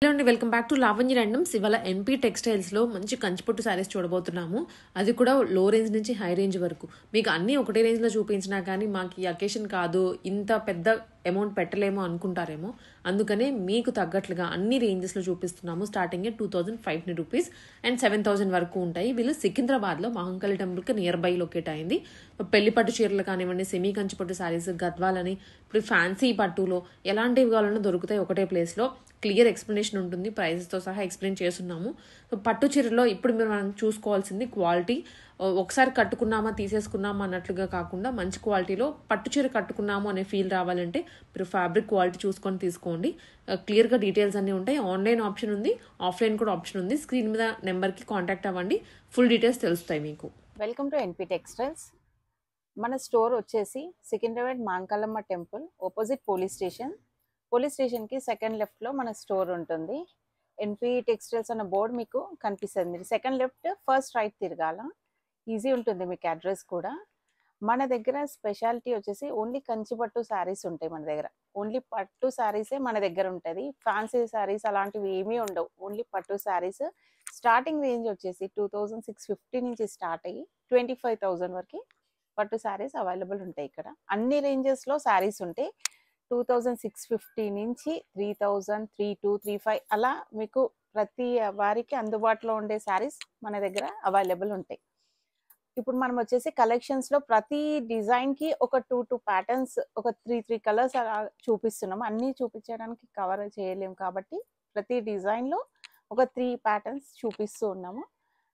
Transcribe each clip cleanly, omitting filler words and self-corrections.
Hello అండి, welcome back to Lavanya randoms. ఇవాళ NP టెక్స్టైల్స్లో మంచి కంచిపట్టు శారీస్ చూడబోతున్నాము. అది కూడా లో రేంజ్ నుంచి హై రేంజ్ వరకు. మీకు అన్నీ ఒకటే రేంజ్లో చూపించినా కానీ మాకు ఈ అకేషన్ కాదు, ఇంత పెద్ద అమౌంట్ పెట్టలేమో అనుకుంటారేమో. అందుకనే మీకు తగ్గట్లుగా అన్ని రేంజెస్లో చూపిస్తున్నాము. స్టార్టింగ్ 2500 రూపీస్ అండ్ 7000 వరకు ఉంటాయి. వీళ్ళు సికింద్రాబాద్లో మహంకాళి టెంపుల్కి నియర్ బై లొకేట్ అయింది. పెళ్లి పట్టు చీరలు కానివ్వండి, సెమీ కంచిపట్టు శారీస్, గద్వాలని, ఇప్పుడు ఫ్యాన్సీ పట్టులో ఎలాంటివి కావాలన్నా దొరుకుతాయి ఒకటే ప్లేస్లో. క్లియర్ ఎక్స్ప్లెనేషన్ ఉంటుంది, ప్రైజెస్తో సహా ఎక్స్ప్లెయిన్ చేస్తున్నాము. పట్టు చీరలో ఇప్పుడు మనం చూసుకోవాల్సింది క్వాలిటీ. ఒకసారి కట్టుకున్నామా తీసేసుకున్నామా అన్నట్లుగా కాకుండా మంచి క్వాలిటీలో పట్టు చీర కట్టుకున్నాము అనే ఫీల్ రావాలంటే మీరు ఫ్యాబ్రిక్ క్వాలిటీ చూసుకొని తీసుకోండి. క్లియర్గా డీటెయిల్స్ అన్నీ ఉంటాయి. ఆన్లైన్ ఆప్షన్ ఉంది, ఆఫ్లైన్ కూడా ఆప్షన్ ఉంది. స్క్రీన్ మీద నెంబర్కి కాంటాక్ట్ అవ్వండి, ఫుల్ డీటెయిల్స్ తెలుస్తాయి మీకు. Welcome to NP textiles. మన స్టోర్ వచ్చేసి Secunderabad Mankalamma temple opposite police స్టేషన్కి సెకండ్ లెఫ్ట్లో మన స్టోర్ ఉంటుంది. ఎన్పీ టెక్స్టైల్స్ అన్న బోర్డు మీకు కనిపిస్తుంది. మీరు సెకండ్ లెఫ్ట్ ఫస్ట్ రైట్ తిరగాల, ఈజీ ఉంటుంది మీకు అడ్రస్ కూడా. మన దగ్గర స్పెషాలిటీ వచ్చేసి ఓన్లీ కంచిపట్టు శారీస్ ఉంటాయి. మన దగ్గర ఓన్లీ పట్టు శారీసే మన దగ్గర ఉంటుంది. ఫ్యాన్సీ శారీస్ అలాంటివి ఏమీ ఉండవు, ఓన్లీ పట్టు శారీస్. స్టార్టింగ్ రేంజ్ వచ్చేసి 2650 నుంచి స్టార్ట్ అయ్యి 25,000 వరకు పట్టు శారీస్ అవైలబుల్ ఉంటాయి. ఇక్కడ అన్ని రేంజెస్లో శారీస్ ఉంటాయి. 2650 నుంచి 3000, 32, 35 అలా మీకు ప్రతి వారికి అందుబాటులో ఉండే శారీస్ మన దగ్గర అవైలబుల్ ఉంటాయి. ఇప్పుడు మనం వచ్చేసి కలెక్షన్స్లో ప్రతి డిజైన్కి ఒక 2 ప్యాటర్న్స్, ఒక 3 కలర్స్ అలా చూపిస్తున్నాం. అన్నీ చూపించడానికి కవర్ చేయలేము కాబట్టి ప్రతి డిజైన్లో ఒక 3 ప్యాటర్న్స్ చూపిస్తూ ఉన్నాము.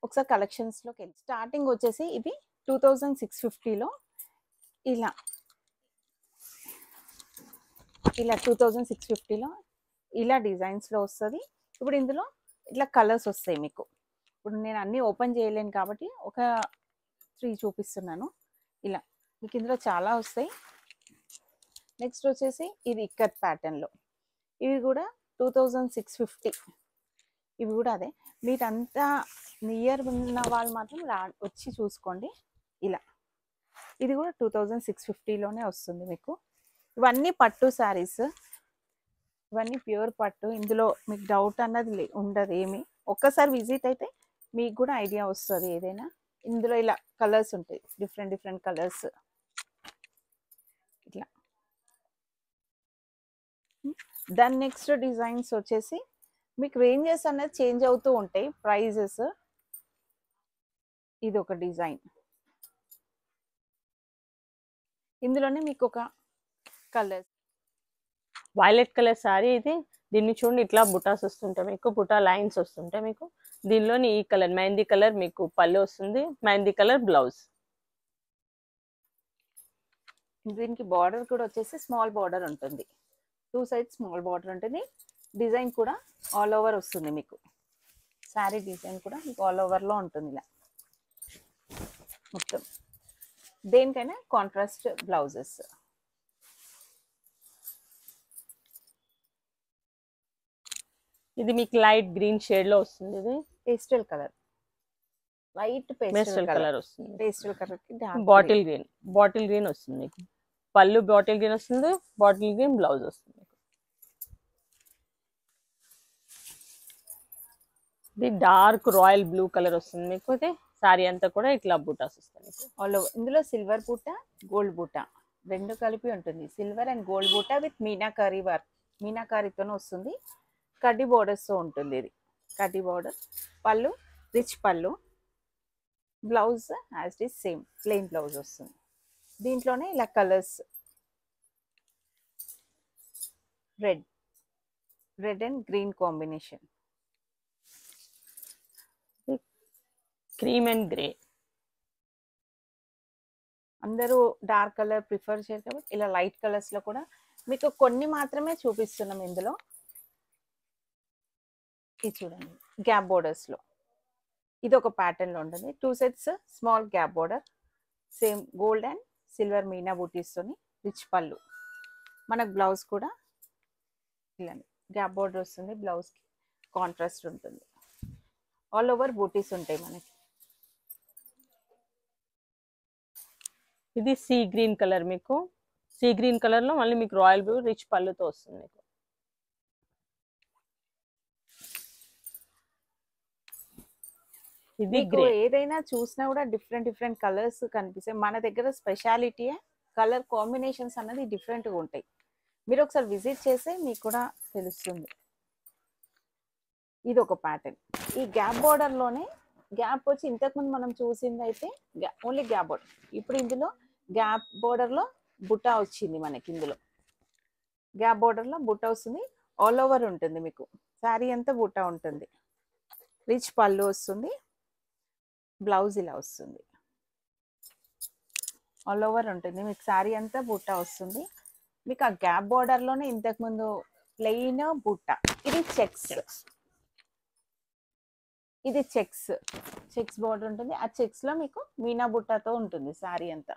ఒకసారి కలెక్షన్స్లోకి వెళ్ళి స్టార్టింగ్ వచ్చేసి ఇది 2650లో ఇలా 2650లో ఇలా డిజైన్స్లో వస్తుంది. ఇప్పుడు ఇందులో ఇట్లా కలర్స్ వస్తాయి మీకు. ఇప్పుడు నేను అన్నీ ఓపెన్ చేయలేను కాబట్టి ఒక 3 చూపిస్తున్నాను. ఇలా మీకు ఇందులో చాలా వస్తాయి. నెక్స్ట్ వచ్చేసి ఇది ఇక్కత్ ప్యాటర్న్లో, ఇవి కూడా 2650. ఇవి కూడా అదే. మీరంతా నియర్ ఉన్న వాళ్ళు మాత్రం వచ్చి చూసుకోండి. ఇలా ఇది కూడా 2650లోనే వస్తుంది మీకు. ఇవన్నీ పట్టు శారీస్, ఇవన్నీ ప్యూర్ పట్టు. ఇందులో మీకు డౌట్ అన్నది ఉండదు ఏమి. ఒక్కసారి విజిట్ అయితే మీకు కూడా ఐడియా వస్తుంది ఏదైనా. ఇందులో ఇలా కలర్స్ ఉంటాయి, డిఫరెంట్ కలర్స్. ఇట్లా దాని నెక్స్ట్ డిజైన్స్ వచ్చేసి మీకు రేంజెస్ అనేది చేంజ్ అవుతూ ఉంటాయి, ప్రైజెస్. ఇది ఒక డిజైన్, ఇందులోనే మీకు ఒక కలర్ వైలెట్ కలర్ శారీ ఇది. దీన్ని చూడండి, ఇట్లా బుటాస్ వస్తుంటాయి మీకు, బుటా లైన్స్ వస్తుంటాయి మీకు. దీనిలోని ఈ కలర్ మెహందీ కలర్ మీకు పళ్ళు వస్తుంది, మెహందీ కలర్ బ్లౌజ్. దీనికి బార్డర్ కూడా వచ్చేసి స్మాల్ బార్డర్ ఉంటుంది, 2 సైడ్స్ స్మాల్ బార్డర్ ఉంటుంది. డిజైన్ కూడా ఆల్ ఓవర్ వస్తుంది మీకు. శారీ డిజైన్ కూడా మీకు ఆల్ ఓవర్లో ఉంటుంది ఇలా మొత్తం. దేనికైనా కాంట్రాస్ట్ బ్లౌజెస్. ఇది మీకు లైట్ గ్రీన్ షేడ్ లో వస్తుంది. ఇది pastel colour, light pastel colour వస్తుంది. పేస్టల్ కలర్ కి బాటిల్ గ్రీన్ వస్తుంది మీకు. పళ్ళు బాటిల్ గ్రీన్ వస్తుంది, బాటిల్ గ్రీన్ బ్లౌజ్ వస్తుంది మీకు. ఇది డార్క్ రాయల్ బ్లూ కలర్ వస్తుంది మీకు. ఇది శారీ అంతా కూడా ఇట్లా బూటాస్ వస్తాయి మీకు ఆల్ ఓవర్. ఇందులో సిల్వర్ బూట, గోల్డ్ బూట రెండు కలిపి ఉంటుంది. సిల్వర్ అండ్ గోల్డ్ బూట విత్ మీనాకారీ వర్క్, మీనాకారీతోనే వస్తుంది. కడ్డీ బోర్డర్స్తో ఉంటుంది. ఇది కడ్డీ బోర్డర్. పళ్ళు రిచ్ పళ్ళు, blouse as it is same plain blouse వస్తుంది. దీంట్లోనే ఇలా colours, red and green combination, cream and grey. అందరూ డార్క్ కలర్ ప్రిఫర్ చేయరు కాబట్టి ఇలా లైట్ కలర్స్లో కూడా మీకు కొన్ని మాత్రమే చూపిస్తున్నాం ఇందులో. ఇది చూడండి, గ్యాప్ బోర్డర్స్లో ఇది ఒక ప్యాటర్న్లో ఉంటుంది. 2 sets small gap border, same gold and silver మీనా బూటీస్తోని రిచ్ పళ్ళు. మనకు బ్లౌజ్ కూడా ఇలా గ్యాప్ బోర్డర్ వస్తుంది, బ్లౌజ్కి కాంట్రాస్ట్ ఉంటుంది. ఆల్ ఓవర్ బూటీస్ ఉంటాయి మనకి. ఇది సీ గ్రీన్ కలర్ మీకు. సీ గ్రీన్ కలర్ లో మళ్ళీ మీకు రాయల్ బ్లూ రిచ్ పళ్ళుతో వస్తుంది మీకు. ఇది మీకు గ్రే. ఏదైనా చూసినా కూడా డిఫరెంట్ డిఫరెంట్ కలర్స్ కనిపిస్తాయి. మన దగ్గర స్పెషాలిటీ కలర్ కాంబినేషన్స్ అన్నది డిఫరెంట్గా ఉంటాయి. మీరు ఒకసారి విజిట్ చేస్తే మీకు కూడా తెలుస్తుంది. ఇది ఒక ప్యాటర్న్. ఈ గ్యాప్ బోర్డర్లోనే గ్యాప్ వచ్చి ఇంతకుముందు మనం చూసింది అయితే ఓన్లీ గ్యాప్ బోర్డర్. ఇప్పుడు ఇందులో గ్యాప్ బోర్డర్లో బుట్ట వచ్చింది మనకి. ఇందులో గ్యాప్ బోర్డర్లో బుట్ట వస్తుంది. ఆల్ ఓవర్ ఉంటుంది మీకు. శారీ అంతా బుట్ట ఉంటుంది. రిచ్ పళ్ళు వస్తుంది. బ్లౌజ్ ఇలా వస్తుంది. ఆల్ ఓవర్ ఉంటుంది మీకు. శారీ అంతా బుట్ట వస్తుంది మీకు. ఆ గ్యాప్ బోర్డర్లోనే ఇంతకుముందు ప్లెయిన్ బుట్ట. ఇది చెక్స్. ఇది చెక్స్ బోర్డర్ ఉంటుంది. ఆ చెక్స్ లో మీకు మీనా బుట్టతో ఉంటుంది శారీ అంతా.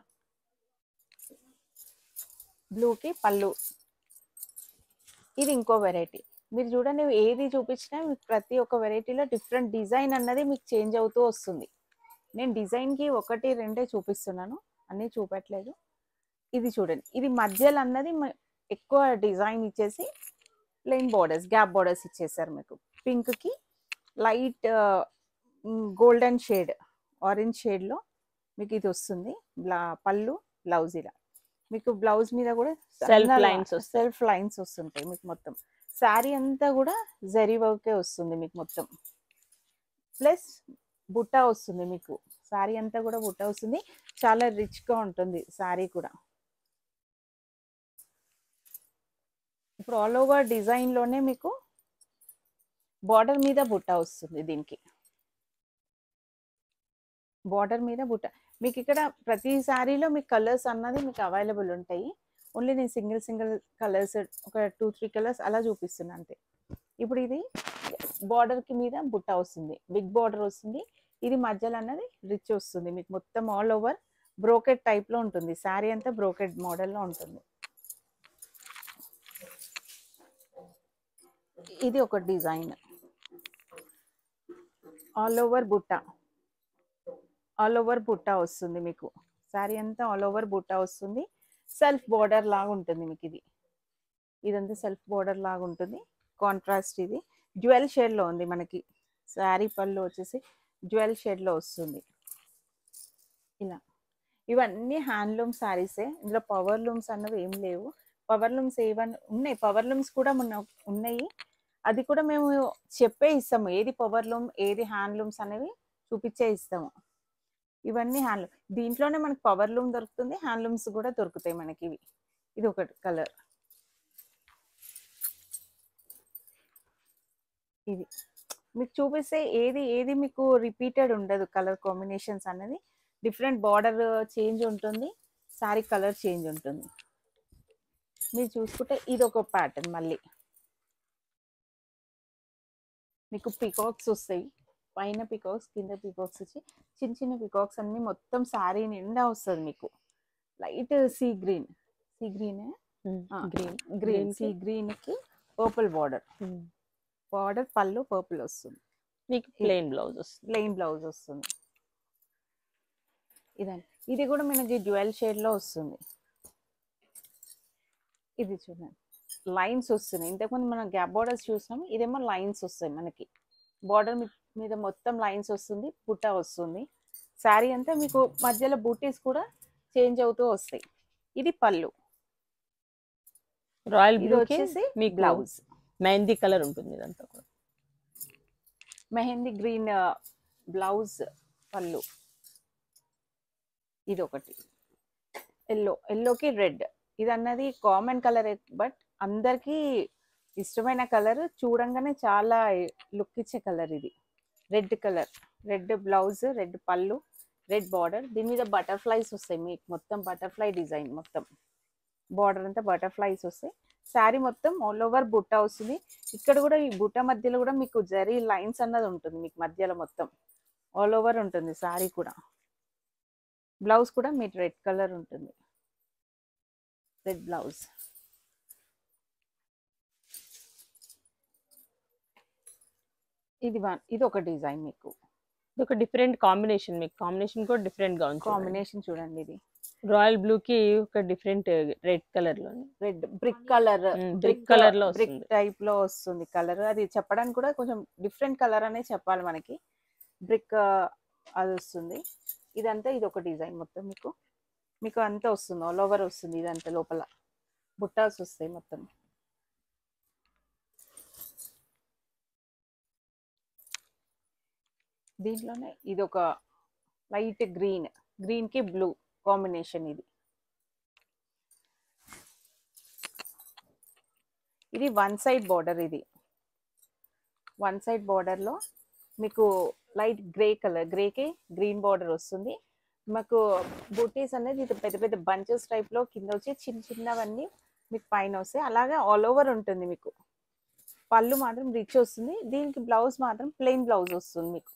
బ్లూకి పళ్ళు. ఇది ఇంకో వెరైటీ. మీరు చూడండి, ఏది చూపించినా మీకు ప్రతి ఒక్క వెరైటీలో డిఫరెంట్ డిజైన్ అన్నది మీకు చేంజ్ అవుతూ వస్తుంది. నేను డిజైన్కి 1, 2 చూపిస్తున్నాను, అన్నీ చూపెట్టలేదు. ఇది చూడండి, ఇది మధ్యలో అన్నది ఎక్కువ డిజైన్ ఇచ్చేసి ప్లెయిన్ బోర్డర్స్, గ్యాప్ బోర్డర్స్ ఇచ్చేసారు మీకు. పింక్కి లైట్ గోల్డెన్ షేడ్, ఆరెంజ్ షేడ్లో మీకు ఇది వస్తుంది. పళ్ళు, బ్లౌజ్ ఇలా మీకు. బ్లౌజ్ మీద కూడా సెల్ఫ్ లైన్స్ వస్తుంటాయి మీకు. మొత్తం శారీ అంతా కూడా జరీ వర్కే వస్తుంది మీకు మొత్తం. ప్లస్ బుట్ట వస్తుంది మీకు. శారీ అంతా కూడా బుట్ట వస్తుంది. చాలా రిచ్గా ఉంటుంది శారీ కూడా. ఇప్పుడు ఆల్ ఓవర్ డిజైన్లోనే మీకు బార్డర్ మీద బుట్ట వస్తుంది. దీనికి బార్డర్ మీద బుట్ట మీకు. ఇక్కడ ప్రతి శారీలో మీకు కలర్స్ అన్నది మీకు అవైలబుల్ ఉంటాయి. ఓన్లీ నేను సింగిల్ కలర్స్ ఒక 2, 3 కలర్స్ అలా చూపిస్తున్నాను అంతే. ఇప్పుడు ఇది బార్డర్కి మీద బుట్ట వస్తుంది. బిగ్ బార్డర్ వస్తుంది. ఇది మధ్యలో అన్నది రిచ్ వస్తుంది మీకు. మొత్తం ఆల్ ఓవర్ బ్రోకెట్ టైప్లో ఉంటుంది. శారీ అంతా బ్రోకెట్ మోడల్లో ఉంటుంది. ఇది ఒక డిజైన్. ఆల్ ఓవర్ బుట్ట, ఆల్ ఓవర్ బుట్ట వస్తుంది మీకు. శారీ అంతా ఆల్ ఓవర్ బుట్ట వస్తుంది. సెల్ఫ్ బోర్డర్ లాగా ఉంటుంది మీకు. ఇదంతా సెల్ఫ్ బోర్డర్ లాగా ఉంటుంది. కాంట్రాస్ట్. ఇది డ్యూయల్ షేడ్లో ఉంది మనకి. శారీ పళ్ళు వచ్చేసి డ్యూయల్ షేడ్లో వస్తుంది ఇలా. ఇవన్నీ హ్యాండ్లూమ్ శారీసే. ఇందులో పవర్ లూమ్స్ అన్నవి ఏం లేవు. పవర్ లూమ్స్ ఏవన్నీ ఉన్నాయి, పవర్ లూమ్స్ కూడా ఉన్నాయి. అది కూడా మేము చెప్పే ఇస్తాము, ఏది పవర్ లూమ్ ఏది హ్యాండ్లూమ్స్ అనేవి చూపించే ఇస్తాము. ఇవన్నీ హ్యాండ్లూమ్. దీంట్లోనే మనకి పవర్ లూమ్ దొరుకుతుంది, హ్యాండ్లూమ్స్ కూడా దొరుకుతాయి మనకి ఇవి. ఇది ఒక కలర్. ఇది మీకు చూపిస్తే ఏది మీకు రిపీటెడ్ ఉండదు. కలర్ కాంబినేషన్స్ అనేది డిఫరెంట్. బార్డర్ చేంజ్ ఉంటుంది, శారీ కలర్ చేంజ్ ఉంటుంది. మీరు చూసుకుంటే ఇది ఒక ప్యాటర్న్. మళ్ళీ మీకు పికాక్స్ వస్తాయి. పైన పికాక్స్, కింద పికాక్స్ వచ్చి చిన్న పికాక్స్ అన్ని మొత్తం శారీ నిండా వస్తుంది మీకు. Light sea green sea green కి పర్పుల్ బార్డర్ పళ్ళు పర్పుల్ వస్తుంది మీకు. ప్లెయిన్ బ్లౌజ్ వస్తుంది. ఇదండి. ఇది కూడా మనకి డ్యూయల్ షేడ్ లో వస్తుంది. ఇది చూడండి, లైన్స్ వస్తున్నాయి. ఇంతకుముందు మనం గ్యాప్ బార్డర్స్ చూసాము, ఇదేమో లైన్స్ వస్తాయి మనకి. బార్డర్ మీద మొత్తం లైన్స్ వస్తుంది, బుట్ట వస్తుంది. శారీ అంతా మీకు మధ్యలో బూటీస్ కూడా చేంజ్ అవుతూ వస్తాయి. ఇది పళ్ళు. రాయల్ బ్లూ వచ్చేసి మీ బ్లౌజ్. మెహందీ కలర్ ఉంటుంది ఇదంతా కూడా. మెహందీ గ్రీన్ బ్లౌజ్, పళ్ళు. ఇది ఒకటి ఎల్లోకి రెడ్. ఇది అన్నది కామన్ కలర్, బట్ అందరికీ ఇష్టమైన కలర్. చూడంగానే చాలా లుక్ ఇచ్చే కలర్ ఇది. Red colour, red blouse, red పళ్ళు, రెడ్ బార్డర్. దీని మీద బటర్ఫ్లైస్ వస్తాయి మీకు. మొత్తం బటర్ఫ్లై డిజైన్. మొత్తం బార్డర్ అంతా బటర్ఫ్లైస్ వస్తాయి. శారీ మొత్తం ఆల్ ఓవర్ బుట్ట వస్తుంది. ఇక్కడ కూడా ఈ బుట్ట మధ్యలో కూడా మీకు జరీ లైన్స్ అన్నది ఉంటుంది మీకు. మధ్యలో మొత్తం ఆల్ ఓవర్ ఉంటుంది శారీ కూడా. బ్లౌజ్ కూడా మీకు రెడ్ కలర్ ఉంటుంది, రెడ్ బ్లౌజ్. ఇది ఒక డిజైన్ మీకు. ఇది ఒక డిఫరెంట్ కాంబినేషన్ మీకు. కాంబినేషన్ కూడా డిఫరెంట్ గా ఉంది. కాంబినేషన్ చూడండి. ఇది రాయల్ బ్లూ కి ఒక డిఫరెంట్ రెడ్ కలర్ లో, రెడ్ బ్రిక్ కలర్ లో, బ్రిక్ టైప్ లో వస్తుంది కలర్. అది చెప్పడానికి కూడా కొంచెం డిఫరెంట్ కలర్ అనే చెప్పాలి మనకి. బ్రిక్ అది వస్తుంది. ఇదంతా ఇది ఒక డిజైన్ మొత్తం మీకు మీకు అంతా వస్తుంది, ఆల్ ఓవర్ వస్తుంది. ఇదంతా లోపల బుట్టాస్ వస్తాయి మొత్తం. దీంట్లోనే ఇది ఒక లైట్ గ్రీన్ కి బ్లూ కాంబినేషన్. ఇది వన్ సైడ్ బార్డర్. ఇది వన్ సైడ్ బార్డర్ లో మీకు లైట్ గ్రే కలర్, గ్రేకి గ్రీన్ బార్డర్ వస్తుంది. మాకు బూటీస్ అనేది ఇది పెద్ద పెద్ద బంచెస్ టైప్ లో కింద వచ్చి చిన్న చిన్నవన్నీ మీకు పైన వస్తాయి. అలాగే ఆల్ ఓవర్ ఉంటుంది. మీకు పళ్ళు మాత్రం రిచ్ వస్తుంది. దీనికి బ్లౌజ్ మాత్రం ప్లెయిన్ బ్లౌజ్ వస్తుంది. మీకు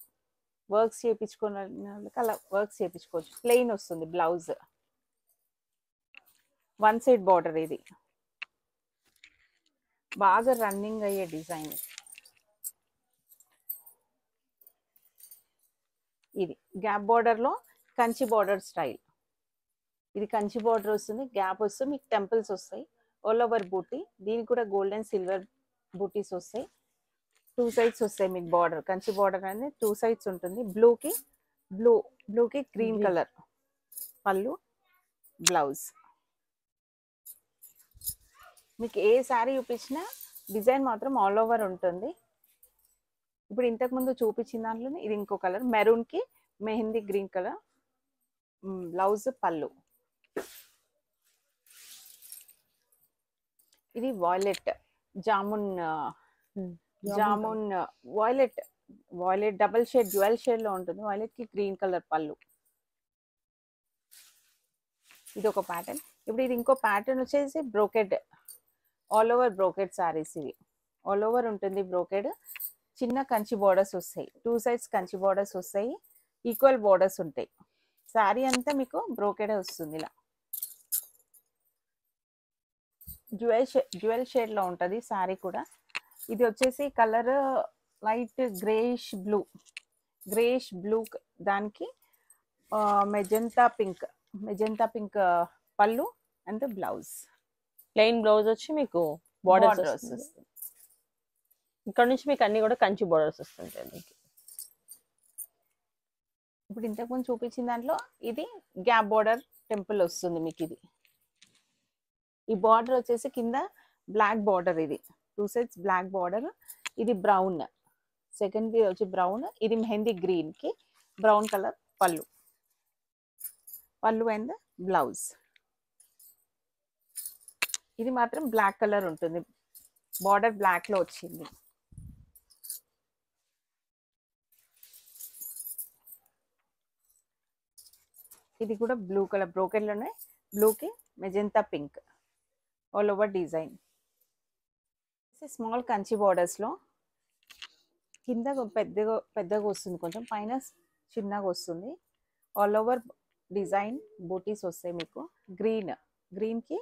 వర్క్స్ చేయించుకున్న అలా వర్క్స్ చేయించుకోవచ్చు. ప్లెయిన్ వస్తుంది బ్లౌజ్. One side border. ఇది బాగా రన్నింగ్ అయ్యే డిజైన్. ఇది గ్యాప్ బార్డర్ లో కంచి బార్డర్ స్టైల్. ఇది కంచి బార్డర్ వస్తుంది, గ్యాప్ వస్తుంది, మీకు టెంపుల్స్ వస్తాయి, ఆల్ ఓవర్ బూటీ. దీనికి కూడా గోల్డ్ అండ్ సిల్వర్ బూటీస్ వస్తాయి. 2 సైడ్స్ వస్తాయి మీకు బార్డర్. కంచి బార్డర్ అనేది 2 సైడ్స్ ఉంటుంది. బ్లూకి గ్రీన్ కలర్ పళ్ళు, బ్లౌజ్. మీకు ఏ శారీ చూపించినా డిజైన్ మాత్రం ఆల్ ఓవర్ ఉంటుంది. ఇప్పుడు ఇంతకు ముందు చూపించిన దాంట్లోనే ఇది ఇంకో కలర్, మెరూన్ కి మెహందీ గ్రీన్ కలర్ బ్లౌజ్, పళ్ళు. ఇది violet jamun violet double shade dual shade లో ఉంటుంది. వాయిలెట్ కి గ్రీన్ కలర్ పళ్ళు. ఇది ఒక ప్యాటర్న్. ఇప్పుడు ఇది ఇంకో ప్యాటర్న్ వచ్చేసి brocade, all over brocade saris. ఇవి ఆల్ ఓవర్ ఉంటుంది బ్రోకెడ్. చిన్న కంచి బోర్డర్స్ వస్తాయి, 2 సైడ్స్ కంచి బోర్డర్స్ వస్తాయి, ఈక్వల్ బోర్డర్స్ ఉంటాయి. శారీ అంతా మీకు బ్రోకెడే వస్తుంది. ఇలా డ్యూయల్ షేడ్ లో ఉంటుంది శారీ కూడా. ఇది వచ్చేసి కలర్ లైట్ గ్రేష్ బ్లూ, దానికి మెజెంతా పింక్ పళ్ళు అండ్ బ్లౌజ్. ప్లెయిన్ బ్లౌజ్ వచ్చి మీకు బార్డర్స్ వస్తుంది. ఇక్కడ నుంచి మీకు అన్ని కూడా కంచి బార్డర్స్ వస్తుంటాయి మీకు. ఇప్పుడు ఇంతకుముందు చూపించిన దాంట్లో ఇది గ్యాప్ బార్డర్ టెంపుల్ వస్తుంది మీకు. ఇది ఈ బార్డర్ వచ్చేసి కింద బ్లాక్ బార్డర్. ఇది 2 సైడ్స్ బ్లాక్ బార్డర్. ఇది బ్రౌన్, సెకండ్ వచ్చి బ్రౌన్. ఇది మెహందీ గ్రీన్ కి బ్రౌన్ కలర్ పళ్ళు అండ్ బ్లౌజ్. ఇది మాత్రం బ్లాక్ కలర్ ఉంటుంది, బార్డర్ బ్లాక్ లో వచ్చింది. ఇది కూడా బ్లూ కలర్ బ్రోకెన్ లోనే, బ్లూకి magenta pink all over design. Small Kanchi borders లో కింద పెద్దగా వస్తుంది, కొంచెం పైన చిన్నగా వస్తుంది. ఆల్ ఓవర్ డిజైన్ బూటీస్ వస్తాయి మీకు. గ్రీన్ కి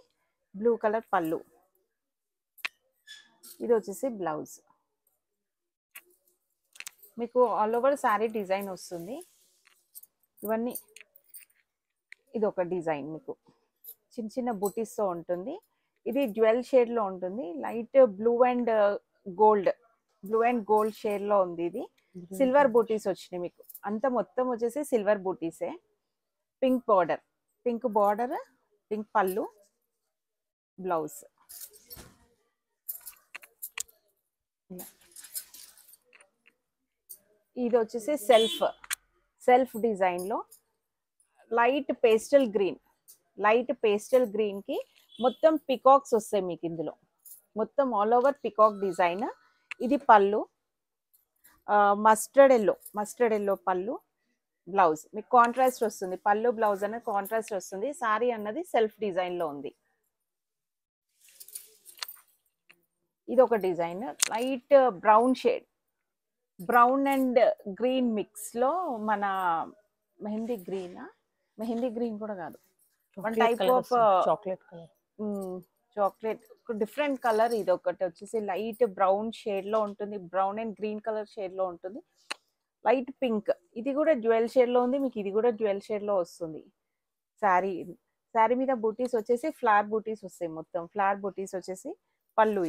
బ్లూ కలర్ పళ్ళు. ఇది వచ్చేసి బ్లౌజ్. మీకు ఆల్ ఓవర్ శారీ డిజైన్ వస్తుంది. ఇవన్నీ ఇది ఒక డిజైన్ మీకు చిన్న చిన్న బూటీస్ తో ఉంటుంది. ఇది డ్యూయల్ షేడ్ లో ఉంటుంది, light blue and gold shade లో ఉంది. ఇది సిల్వర్ బూటీస్ వచ్చినాయి మీకు. అంత మొత్తం వచ్చేసి సిల్వర్ బూటీసే. పింక్ బార్డర్, పింక్ పళ్ళు, బ్లౌజ్. ఇది వచ్చేసి సెల్ఫ్ డిజైన్ లో లైట్ పేస్టల్ గ్రీన్ కి మొత్తం పికాక్స్ వస్తాయి మీకు. ఇందులో మొత్తం ఆల్ ఓవర్ పికాక్ డిజైన్. ఇది పళ్ళు, మస్టర్డ్ ఎల్లో పళ్ళు, బ్లౌజ్. మీకు కాంట్రాస్ట్ వస్తుంది, పళ్ళు బ్లౌజ్ అనేది కాంట్రాస్ట్ వస్తుంది. సారీ అన్నది సెల్ఫ్ డిజైన్ లో ఉంది. ఇది ఒక design light brown and green mix లో మన మెహందీ గ్రీన్ కూడా కాదు, one type of chocolate different colour. ఇది ఒకటి వచ్చేసి లైట్ బ్రౌన్ షేడ్ లో ఉంటుంది, brown and green colour shade లో ఉంటుంది. లైట్ పింక్, ఇది కూడా డ్యూయల్ షేడ్ లో ఉంది మీకు. ఇది కూడా డ్యూయల్ షేడ్ లో వస్తుంది. శారీ మీద బూటీస్ వచ్చేసి ఫ్లవర్ బూటీస్ వస్తాయి, మొత్తం ఫ్లవర్ బూటీస్ వచ్చేసి పళ్ళు.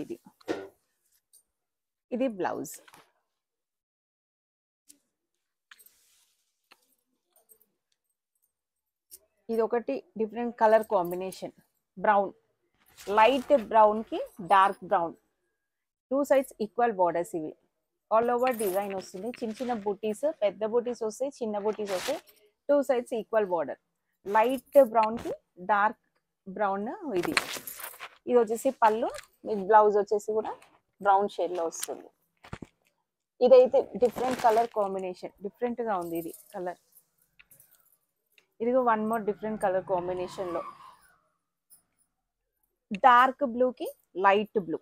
ఇది బ్లౌజ్. ఇది ఒకటి different colour combination, brown, light brown కి dark brown, 2 sides equal borders. ఇవి ఆల్ ఓవర్ డిజైన్ వస్తుంది. చిన్న చిన్న బూటీస్, పెద్ద బూటీస్ వస్తాయి, చిన్న బూటీస్ వస్తాయి. 2 sides equal border. Light brown కి డార్క్ బ్రౌన్. ఇది ఇది వచ్చేసి పళ్ళు. మీకు బ్లౌజ్ వచ్చేసి కూడా బ్రౌన్ షేడ్ లో వస్తుంది. ఇదైతే డిఫరెంట్ కలర్ కాంబినేషన్, డిఫరెంట్ గా ఉంది ఇది కలర్. ఇదిగో one more different colour combination లో, డార్క్ బ్లూ కి లైట్ బ్లూ,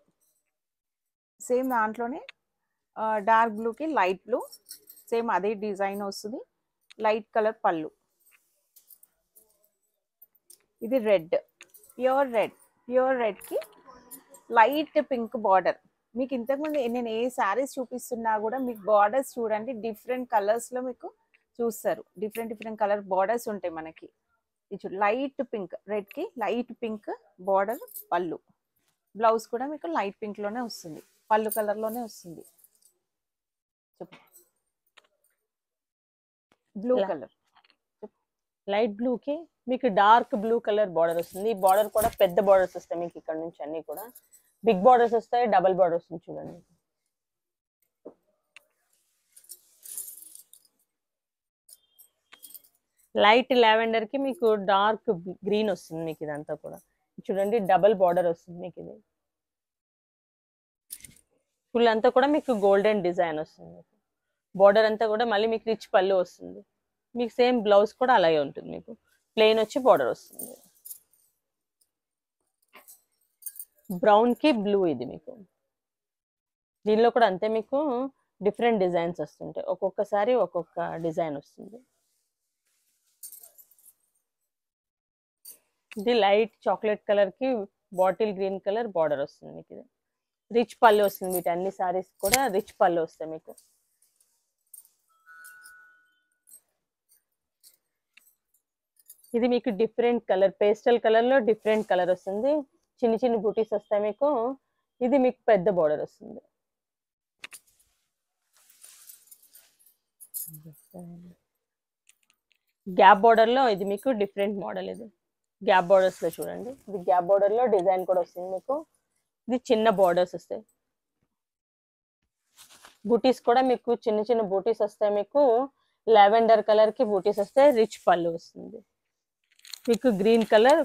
సేమ్ దాంట్లోనే డార్క్ బ్లూ కి లైట్ బ్లూ, సేమ్ అదే డిజైన్ వస్తుంది. లైట్ కలర్ పళ్ళు. ఇది red, pure red. Pure red కి లైట్ పింక్ బార్డర్. మీకు ఇంతకుముందు నేను ఏ శారీస్ చూపిస్తున్నా కూడా మీకు బార్డర్స్ చూడండి, డిఫరెంట్ కలర్స్ లో మీకు చూస్తారు. డిఫరెంట్ డిఫరెంట్ కలర్ బార్డర్స్ ఉంటాయి మనకి. ఇది లైట్ పింక్, రెడ్ కి లైట్ పింక్ బార్డర్ పళ్ళు. బ్లౌజ్ కూడా మీకు లైట్ పింక్ లోనే వస్తుంది, పళ్ళు కలర్ లోనే వస్తుంది. బ్లూ కలర్, లైట్ బ్లూ కి మీకు డార్క్ బ్లూ కలర్ బార్డర్ వస్తుంది. ఈ బార్డర్ కూడా పెద్ద బార్డర్స్ వస్తాయి మీకు. ఇక్కడ నుంచి అన్ని కూడా బిగ్ బార్డర్స్ వస్తాయి, డబల్ బార్డర్ వస్తుంది చూడండి. లైట్ లావెండర్ కి మీకు డార్క్ గ్రీన్ వస్తుంది మీకు. ఇదంతా కూడా చూడండి, డబల్ బార్డర్ వస్తుంది మీకు. ఇది ఫుల్ అంతా కూడా మీకు గోల్డెన్ డిజైన్ వస్తుంది. బార్డర్ అంతా కూడా మళ్ళీ మీకు రిచ్ పళ్ళు వస్తుంది. మీకు సేమ్ బ్లౌజ్ కూడా అలాగే ఉంటుంది. మీకు ప్లెయిన్ వచ్చి బార్డర్ వస్తుంది. బ్రౌన్ కి బ్లూ. ఇది మీకు దీనిలో కూడా అంతే, మీకు డిఫరెంట్ డిజైన్స్ వస్తుంటాయి. ఒక్కొక్కసారి ఒక్కొక్క డిజైన్ వస్తుంది. ఇది లైట్ చాక్లెట్ కలర్ కి బాటిల్ గ్రీన్ కలర్ బార్డర్ వస్తుంది మీకు. ఇది రిచ్ పళ్ళు వస్తుంది. వీటి అన్ని సారీస్ కూడా రిచ్ పళ్ళు వస్తాయి మీకు. ఇది మీకు డిఫరెంట్ కలర్, పేస్టల్ కలర్ లో డిఫరెంట్ కలర్ వస్తుంది. చిన్న చిన్న బూటీస్ వస్తాయి మీకు. ఇది మీకు పెద్ద బార్డర్ వస్తుంది. గ్యాప్ బార్డర్ లో ఇది మీకు డిఫరెంట్ మోడల్. ఇది గ్యాప్ బార్డర్స్ లో చూడండి, ఇది గ్యాప్ బార్డర్ లో డిజైన్ కూడా వస్తుంది మీకు. ఇది చిన్న బార్డర్స్ వస్తాయి. బూటీస్ కూడా మీకు చిన్న చిన్న బూటీస్ వస్తాయి మీకు. లావెండర్ కలర్ కి బూటీస్ వస్తాయి. రిచ్ పళ్ళు వస్తుంది మీకు. గ్రీన్ కలర్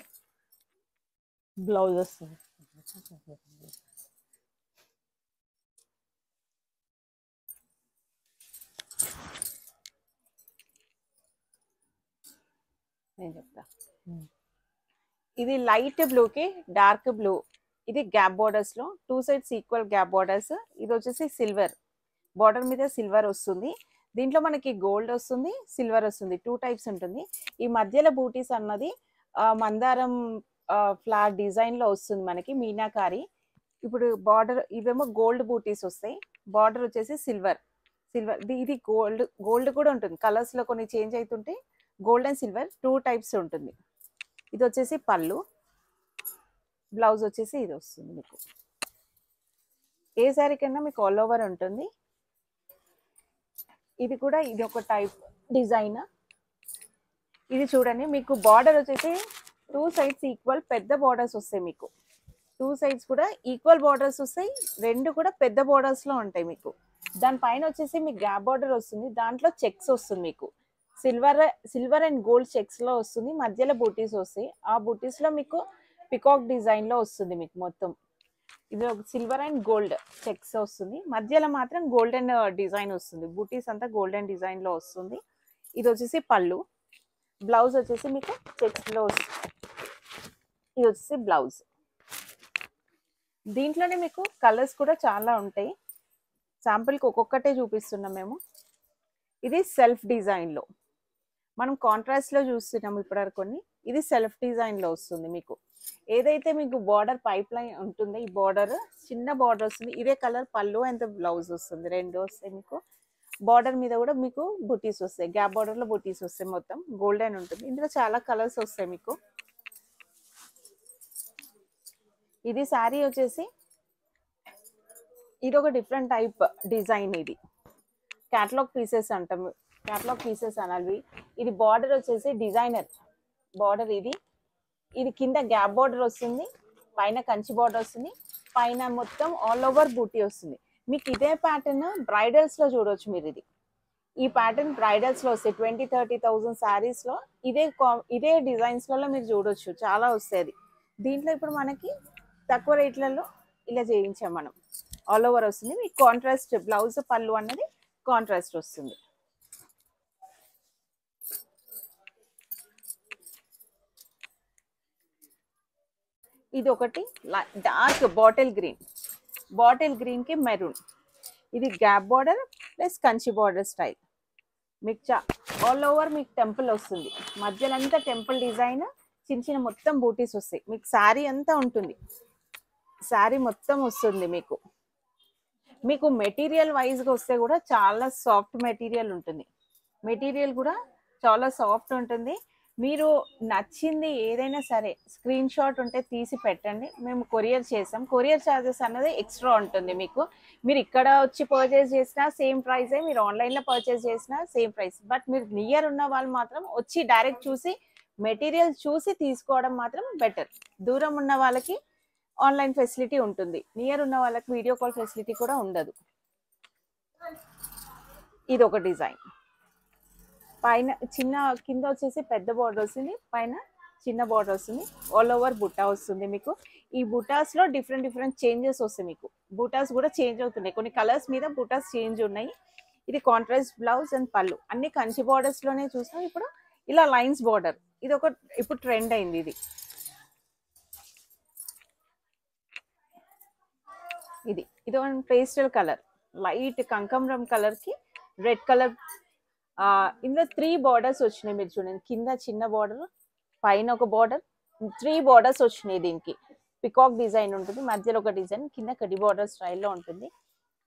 బ్లౌజ్ వస్తుంది. నేను చెప్తా. ఇది లైట్ బ్లూ కి డార్క్ బ్లూ. ఇది గ్యాప్ బార్డర్స్ లో 2 సైడ్స్ ఈక్వల్ గ్యాప్ బార్డర్స్. ఇది వచ్చేసి సిల్వర్ బార్డర్ మీద సిల్వర్ వస్తుంది. దీంట్లో మనకి గోల్డ్ వస్తుంది, సిల్వర్ వస్తుంది. 2 టైప్స్ ఉంటుంది. ఈ మధ్యలో బూటీస్ అన్నది మందారం ఫ్లవర్ డిజైన్ లో వస్తుంది మనకి, మీనాకారి. ఇప్పుడు బార్డర్ ఇవేమో గోల్డ్ బూటీస్ వస్తాయి. బార్డర్ వచ్చేసి సిల్వర్. ఇది గోల్డ్ కూడా ఉంటుంది. కలర్స్ లో కొన్ని చేంజ్ అవుతుంటే గోల్డ్ అండ్ సిల్వర్ 2 టైప్స్ ఉంటుంది. ఇది వచ్చేసి పళ్ళు. బ్లౌజ్ వచ్చేసి ఇది వస్తుంది మీకు. ఏ శారీ కన్నా మీకు ఆల్ ఓవర్ ఉంటుంది. ఇది కూడా ఇది ఒక టైప్ డిజైన్. ఇది చూడండి, మీకు బార్డర్ వచ్చేసి 2 సైడ్స్ ఈక్వల్ పెద్ద బార్డర్స్ వస్తాయి మీకు. 2 సైడ్స్ కూడా ఈక్వల్ బార్డర్స్ వస్తాయి. 2 కూడా పెద్ద బార్డర్స్ లో ఉంటాయి మీకు. దానిపైన వచ్చేసి మీకు గ్యాప్ బార్డర్ వస్తుంది. దాంట్లో చెక్స్ వస్తుంది మీకు. సిల్వర్ అండ్ గోల్డ్ చెక్స్ లో వస్తుంది. మధ్యలో బూటీస్ వస్తాయి. ఆ బూటీస్ లో మీకు పికాక్ డిజైన్ లో వస్తుంది మీకు మొత్తం. ఇది ఒక సిల్వర్ అండ్ గోల్డ్ చెక్స్ వస్తుంది. మధ్యలో మాత్రం గోల్డెన్ డిజైన్ వస్తుంది. బూటీస్ అంతా గోల్డెన్ డిజైన్ లో వస్తుంది. ఇది వచ్చేసి పళ్ళు. బ్లౌజ్ వచ్చేసి మీకు చెక్స్ లో వస్తుంది. ఇది వచ్చేసి బ్లౌజ్. దీంట్లోనే మీకు కలర్స్ కూడా చాలా ఉంటాయి. శాంపుల్కి ఒక్కొక్కటే చూపిస్తున్నాం మేము. ఇది సెల్ఫ్ డిజైన్ లో, మనం కాంట్రాస్ట్ లో చూస్తున్నాం ఇప్పటివరకు కొన్ని. ఇది సెల్ఫ్ డిజైన్ లో వస్తుంది మీకు. ఏదైతే మీకు బార్డర్ పైప్ లైన్ ఉంటుందో, ఈ బార్డర్ చిన్న బార్డర్ వస్తుంది. ఇదే కలర్ పళ్ళు అండ్ బ్లౌజ్ వస్తుంది. 2 వస్తాయి మీకు. బార్డర్ మీద కూడా మీకు బుటీస్ వస్తాయి. గ్యాప్ బార్డర్ లో బుటీస్ వస్తాయి. మొత్తం గోల్డెన్ ఉంటుంది. ఇందులో చాలా కలర్స్ వస్తాయి మీకు. ఇది శారీ వచ్చేసి ఇది ఒక డిఫరెంట్ టైప్ డిజైన్. ఇది క్యాటలాగ్ పీసెస్ అంటాము. క్యాటలాగ్ పీసెస్ అనాలి. ఇది బార్డర్ వచ్చేసి డిజైనర్ బార్డర్ ఇది కింద గ్యాప్ బార్డర్ వస్తుంది, పైన కంచి బార్డర్ వస్తుంది, పైన మొత్తం ఆల్ ఓవర్ బూటీ వస్తుంది. మీకు ఇదే ప్యాటర్న్ బ్రైడల్స్ లో చూడొచ్చు మీరు. ఈ ప్యాటర్న్ బ్రైడల్స్ లో వస్తాయి 20,000-30,000 సారీస్ లో ఇదే డిజైన్స్ లలో మీరు చూడొచ్చు, చాలా వస్తాయి. దీంట్లో ఇప్పుడు మనకి తక్కువ రేట్లలో ఇలా చేయించాం మనం. ఆల్ ఓవర్ వస్తుంది, మీకు కాంట్రాస్ట్ బ్లౌజ్ పళ్ళు అన్నది కాంట్రాస్ట్ వస్తుంది. ఇది ఒకటి డార్క్ బాటిల్ గ్రీన్ కి మెరూన్. ఇది gap border plus Kanchi border style. మీకు ఆల్ ఓవర్ మీకు టెంపుల్ వస్తుంది, మధ్యలో అంతా టెంపుల్ డిజైన్, చిన్న చిన్న మొత్తం బూటీస్ వస్తాయి. మీకు శారీ అంతా ఉంటుంది, శారీ మొత్తం వస్తుంది. మీకు మెటీరియల్ వైజ్గా వస్తే కూడా చాలా సాఫ్ట్ మెటీరియల్ ఉంటుంది. మెటీరియల్ కూడా చాలా సాఫ్ట్ ఉంటుంది. మీరు నచ్చింది ఏదైనా సరే స్క్రీన్ షాట్ ఉంటే తీసి పెట్టండి, మేము కొరియర్ చేసాం. కొరియర్ ఛార్జెస్ అన్నది ఎక్స్ట్రా ఉంటుంది. మీరు ఇక్కడ వచ్చి పర్చేస్ చేసినా సేమ్ ప్రైసే, మీరు ఆన్లైన్లో పర్చేస్ చేసినా సేమ్ ప్రైస్. బట్ మీరు నియర్ ఉన్న వాళ్ళు మాత్రం వచ్చి డైరెక్ట్ చూసి మెటీరియల్ చూసి తీసుకోవడం మాత్రం బెటర్. దూరం ఉన్న వాళ్ళకి ఆన్లైన్ ఫెసిలిటీ ఉంటుంది, నియర్ ఉన్న వాళ్ళకి వీడియో కాల్ ఫెసిలిటీ కూడా ఉండదు. ఇది ఒక డిజైన్. పైన కింద వచ్చేసి పెద్ద బార్డర్ వస్తుంది, పైన చిన్న బార్డర్ వస్తుంది, ఆల్ ఓవర్ బుట్టా వస్తుంది. మీకు ఈ బుటాస్ లో డిఫరెంట్ చేంజెస్ వస్తాయి. మీకు బుటాస్ కూడా చేంజ్ అవుతున్నాయి, కొన్ని కలర్స్ మీద బుటాస్ చేంజ్ ఉన్నాయి. ఇది కాంట్రాస్ట్ బ్లౌజ్ అండ్ పళ్ళు అన్ని కంచి బార్డర్స్ లోనే చూస్తాం. ఇప్పుడు ఇలా లైన్స్ బార్డర్, ఇది ఒక ఇప్పుడు ట్రెండ్ అయింది. ఇది ఒక పేస్టల్ కలర్, లైట్ కంకమరం కలర్ కి రెడ్ కలర్. ఇందులో 3 బార్డర్స్ వచ్చినాయి, మీరు చూడండి. కింద చిన్న బార్డర్, పైన ఒక బార్డర్, 3 బార్డర్స్ వచ్చినాయి. దీనికి పికాక్ డిజైన్ ఉంటుంది, మధ్యలో ఒక డిజైన్, కింద కడి బార్డర్ స్టైల్లో ఉంటుంది.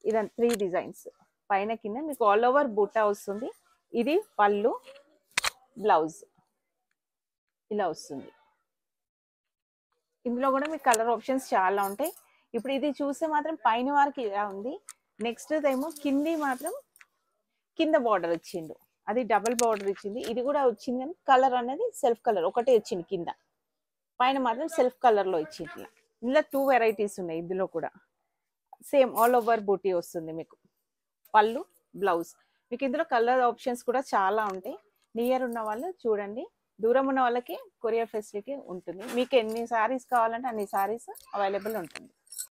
ఇదంతా 3 డిజైన్స్, పైన కింద మీకు ఆల్ ఓవర్ బూటా వస్తుంది. ఇది పళ్ళు, బ్లౌజ్ ఇలా వస్తుంది. ఇందులో కూడా మీకు కలర్ ఆప్షన్స్ చాలా ఉంటాయి. ఇప్పుడు ఇది చూస్తే మాత్రం పైన వారికి ఇలా ఉంది. నెక్స్ట్ ఏమో కింది మాత్రం కింద బార్డర్ వచ్చిండు, అది డబుల్ బార్డర్ ఇచ్చింది. ఇది కూడా వచ్చింది కానీ కలర్ అనేది సెల్ఫ్ కలర్ ఒకటే వచ్చింది, కింద పైన మాత్రం సెల్ఫ్ కలర్ లో ఇచ్చింది. ఇందులో 2 వెరైటీస్ ఉన్నాయి. ఇందులో కూడా సేమ్ ఆల్ ఓవర్ బూటీ వస్తుంది. మీకు పళ్ళు, బ్లౌజ్. మీకు ఇందులో కలర్ ఆప్షన్స్ కూడా చాలా ఉంటాయి. నియర్ ఉన్న వాళ్ళు చూడండి, దూరం ఉన్న వాళ్ళకి కొరియర్ ఫెసిలిటీ ఉంటుంది. మీకు ఎన్ని సారీస్ కావాలంటే అన్ని సారీస్ అవైలబుల్ ఉంటుంది.